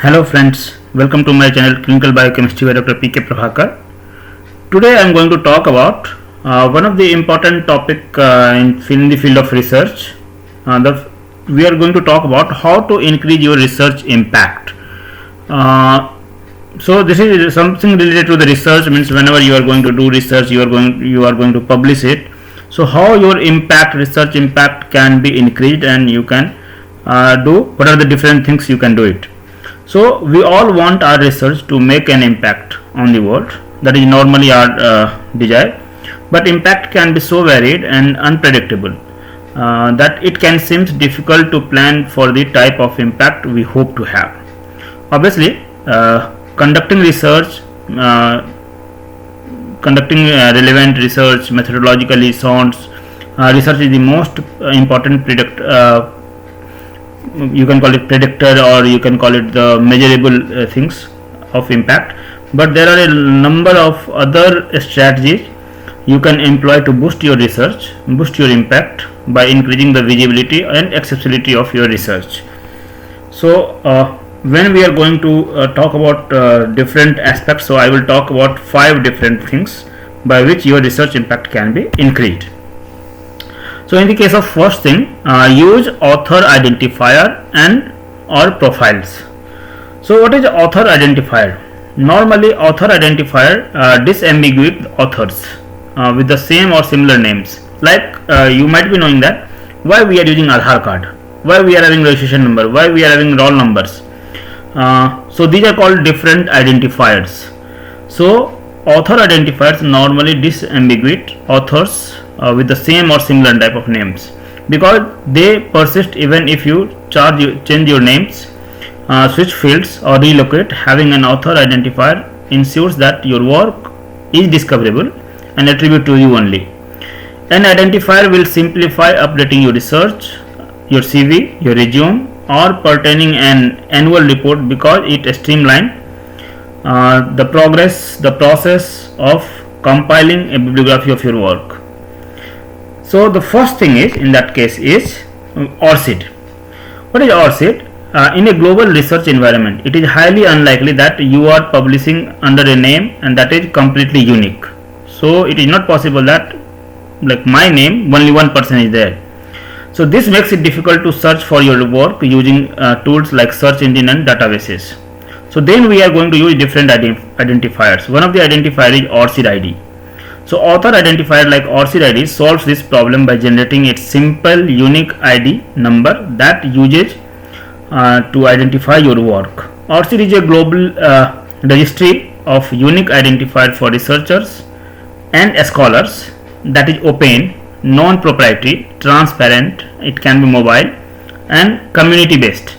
Hello friends, welcome to my channel Clinical Biochemistry by Dr. P.K. Prabhakar. Today I am going to talk about one of the important topic in the field of research. We are going to talk about how to increase your research impact. So this is something related to the research, means whenever you are going to do research, you are going to publish it. So how your research impact can be increased, and you can do what are the different things you can do it. So we all want our research to make an impact on the world. That is normally our desire. But impact can be so varied and unpredictable that it can seem difficult to plan for the type of impact we hope to have. Obviously, conducting research, conducting relevant research methodologically sound research is the most important you can call it predictor, or you can call it the measurable things of impact. But there are a number of other strategies you can employ to boost your research, boost your impact by increasing the visibility and accessibility of your research. So when we are going to talk about different aspects, so I will talk about 5 different things by which your research impact can be increased. So in the case of first thing, use author identifier and or profiles. So what is author identifier? Normally author identifier disambiguate authors with the same or similar names. Like you might be knowing that why we are using Aadhaar card, why we are having registration number, why we are having roll numbers. So these are called different identifiers. So author identifiers normally disambiguate authors with the same or similar type of names, because they persist even if you change your names, switch fields or relocate. Having an author identifier ensures that your work is discoverable and attributed to you only. An identifier will simplify updating your research, your CV, your resume, or pertaining an annual report, because it streamlines the process of compiling a bibliography of your work. So the first thing is, in that case, is ORCID. What is ORCID? In a global research environment, it is highly unlikely that you are publishing under a name and that is completely unique. So it is not possible that, like my name, only one person is there. So this makes it difficult to search for your work using tools like search engine and databases. So then we are going to use different identifiers. One of the identifier is ORCID ID. So author identifier like ORCID ID solves this problem by generating a simple unique ID number that uses to identify your work. ORCID is a global registry of unique identifier for researchers and scholars that is open, non-proprietary, transparent, it can be mobile and community based.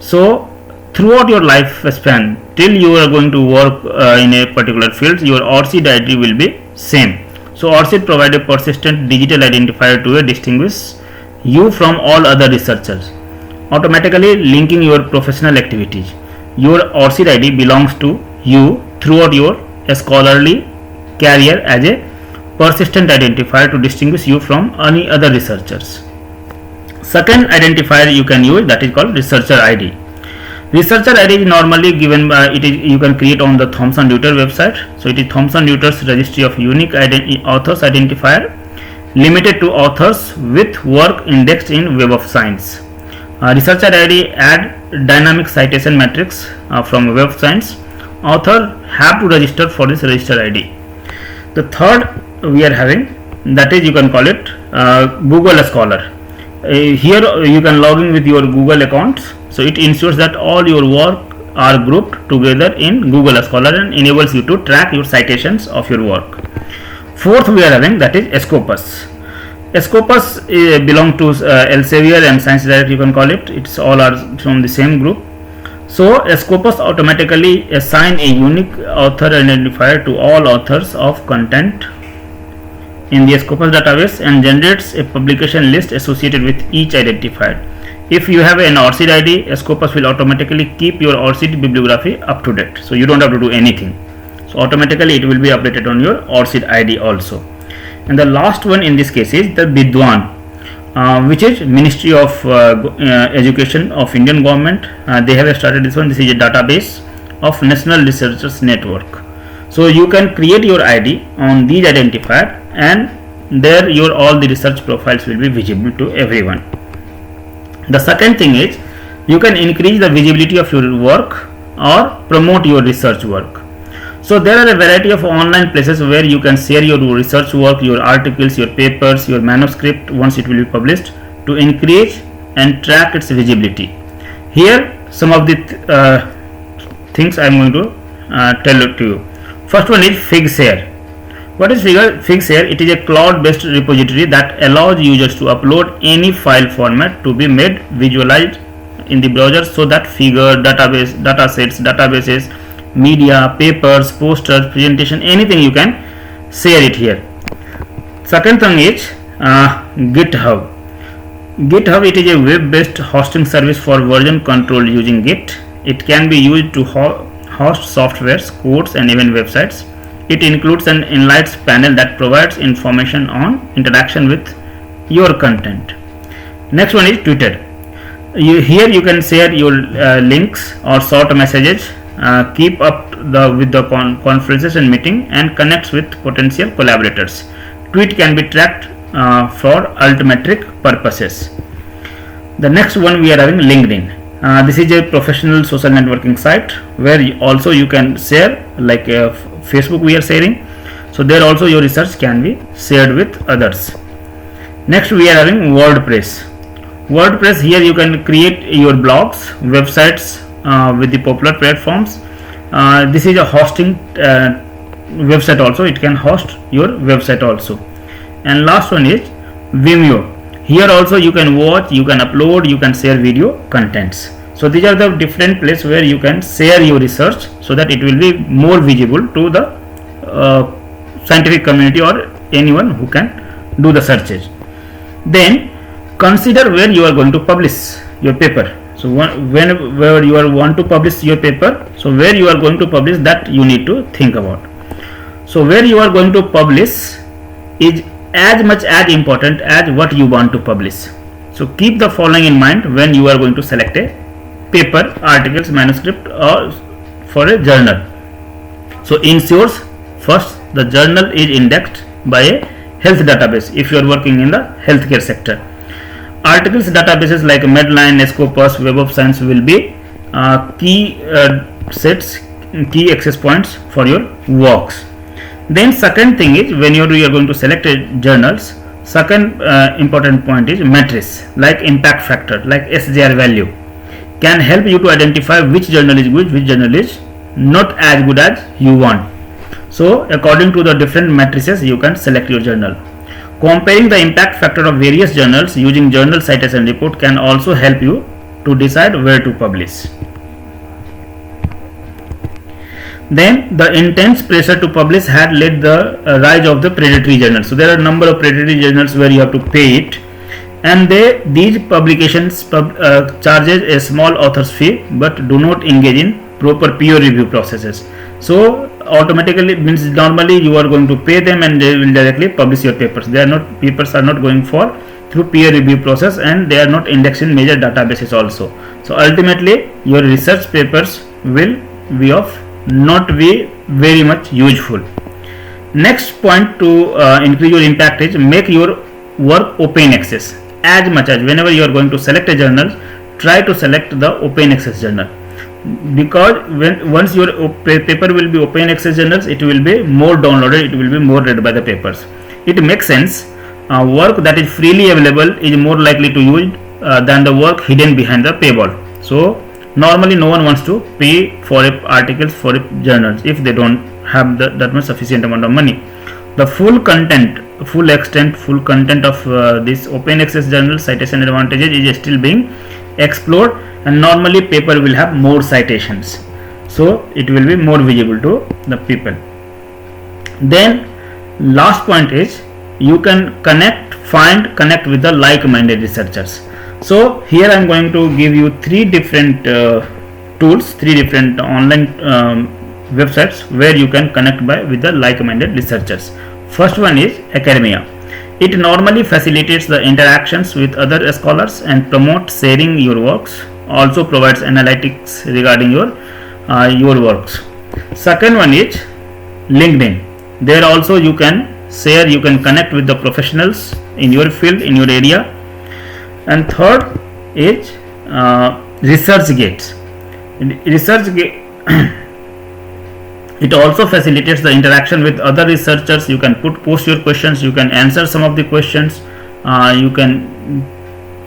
So throughout your lifespan, till you are going to work in a particular field, your ORCID ID will be same. So ORCID provides a persistent digital identifier to distinguish you from all other researchers, automatically linking your professional activities. Your ORCID ID belongs to you throughout your scholarly career as a persistent identifier to distinguish you from any other researchers. Second identifier you can use, that is called researcher ID. Researcher ID is normally given by you can create on the Thomson Reuters website. So it is Thomson Reuters registry of unique authors identifier, limited to authors with work indexed in Web of Science. Researcher ID add dynamic citation matrix from Web of Science. Author have to register for this register ID. The third we are having, that is you can call it Google Scholar. Here you can log in with your Google accounts. So it ensures that all your work are grouped together in Google Scholar and enables you to track your citations of your work. Fourth we are having, that is Scopus. Scopus belong to Elsevier and Science Direct, you can call it. It's all are from the same group. So Scopus automatically assign a unique author identifier to all authors of content in the Scopus database and generates a publication list associated with each identifier. If you have an ORCID ID, Scopus will automatically keep your ORCID bibliography up to date. So you don't have to do anything. So automatically it will be updated on your ORCID ID also. And the last one in this case is the Vidwan. which is Ministry of Education of Indian government. They have started this one. This is a database of National Researchers Network. So you can create your ID on these identifier, and there your all the research profiles will be visible to everyone. The second thing is you can increase the visibility of your work or promote your research work. So there are a variety of online places where you can share your research work, your articles, your papers, your manuscript once it will be published, to increase and track its visibility. Here some of the things I am going to tell it to you. First one is Figshare. What is Figshare? It is a cloud-based repository that allows users to upload any file format to be made visualized in the browser, so that figure, database, datasets, databases, media, papers, posters, presentation, anything you can share it here. Second thing is GitHub. GitHub, it is a web-based hosting service for version control using Git. It can be used to host softwares, codes, and even websites. It includes an insights panel that provides information on interaction with your content. Next one is Twitter. Here you can share your links or short messages, keep up with the conferences and meeting, and connects with potential collaborators. Tweet can be tracked for altmetric purposes. The next one we are having LinkedIn. This is a professional social networking site where also you can share, like Facebook we are sharing. So there also your research can be shared with others. Next we are having WordPress. WordPress, here you can create your blogs, websites with the popular platforms. This is a hosting website also. It can host your website also. And last one is Vimeo. Here also you can watch, you can upload, you can share video contents. So these are the different places where you can share your research, so that it will be more visible to the scientific community or anyone who can do the searches. Then consider where you are going to publish your paper. So whenever you want to publish your paper, so where you are going to publish, that you need to think about. So where you are going to publish is as much as important as what you want to publish. So keep the following in mind when you are going to select a paper, articles, manuscript, or for a journal. So ensures first the journal is indexed by a health database if you are working in the healthcare sector. Articles databases like Medline, Scopus, Web of Science will be key sets, key access points for your works. Then second thing is, when you are going to select a journals, second important point is metrics like impact factor, like SJR value, can help you to identify which journal is good, which journal is not as good as you want. So according to the different matrices you can select your journal. Comparing the impact factor of various journals using journal citation report can also help you to decide where to publish. Then the intense pressure to publish had led the rise of the predatory journals. So there are a number of predatory journals where you have to pay it, and these publications charges a small author's fee but do not engage in proper peer review processes. So automatically means normally you are going to pay them and they will directly publish your papers. Papers are not going for through peer review process, and they are not indexed in major databases also. So ultimately your research papers will be not be very much useful. Next point to increase your impact is make your work open access. As much as whenever you are going to select a journal, try to select the open access journal, because once your paper will be open access journals, it will be more downloaded, it will be more read by the papers. It makes sense. Work that is freely available is more likely to use than the work hidden behind the paywall. So normally no one wants to pay for articles, for journals, if they don't have that much sufficient amount of money. The full content of this open access journal citation advantages is still being explored, and normally paper will have more citations, so it will be more visible to the people. Then last point is you can connect with the like-minded researchers. So here I am going to give you three different tools, three different online websites where you can connect with the like-minded researchers. First one is academia. It normally facilitates the interactions with other scholars and promotes sharing your works. Also provides analytics regarding your works. Second one is LinkedIn. There also you can share, you can connect with the professionals in your field, in your area. And third is ResearchGate. ResearchGate it also facilitates the interaction with other researchers. You can post your questions, you can answer some of the questions, you can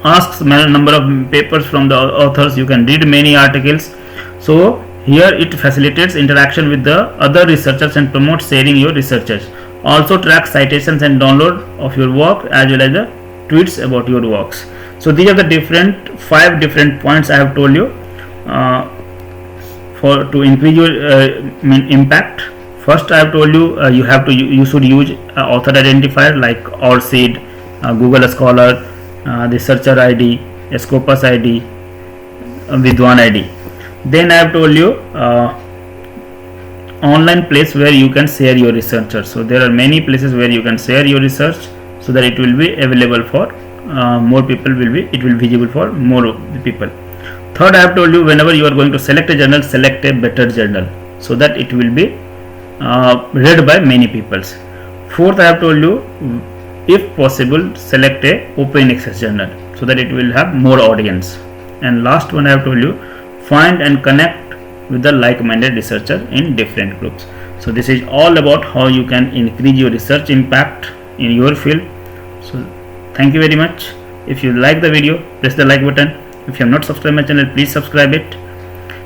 ask number of papers from the authors, you can read many articles. So here it facilitates interaction with the other researchers and promotes sharing your researches. Also tracks citations and download of your work as well as the tweets about your works. So these are the 5 different points I have told you for to increase your impact. First, I have told you you should use author identifier like ORCID, Google Scholar, the Searcher ID, Scopus ID, Vidwan ID. Then I have told you online place where you can share your researchers. So there are many places where you can share your research so that it will be available for more people. It will be visible for more people. Third, I have told you whenever you are going to select a journal, select a better journal so that it will be read by many people. Fourth, I have told you if possible select a open access journal so that it will have more audience. And last one, I have told you find and connect with the like-minded researcher in different groups. So this is all about how you can increase your research impact in your field. So thank you very much. If you like the video, press the like button. If you have not subscribed my channel, please subscribe it.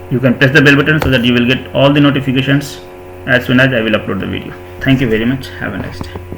You can press the bell button so that you will get all the notifications as soon as I will upload the video. Thank you very much. Have a nice day.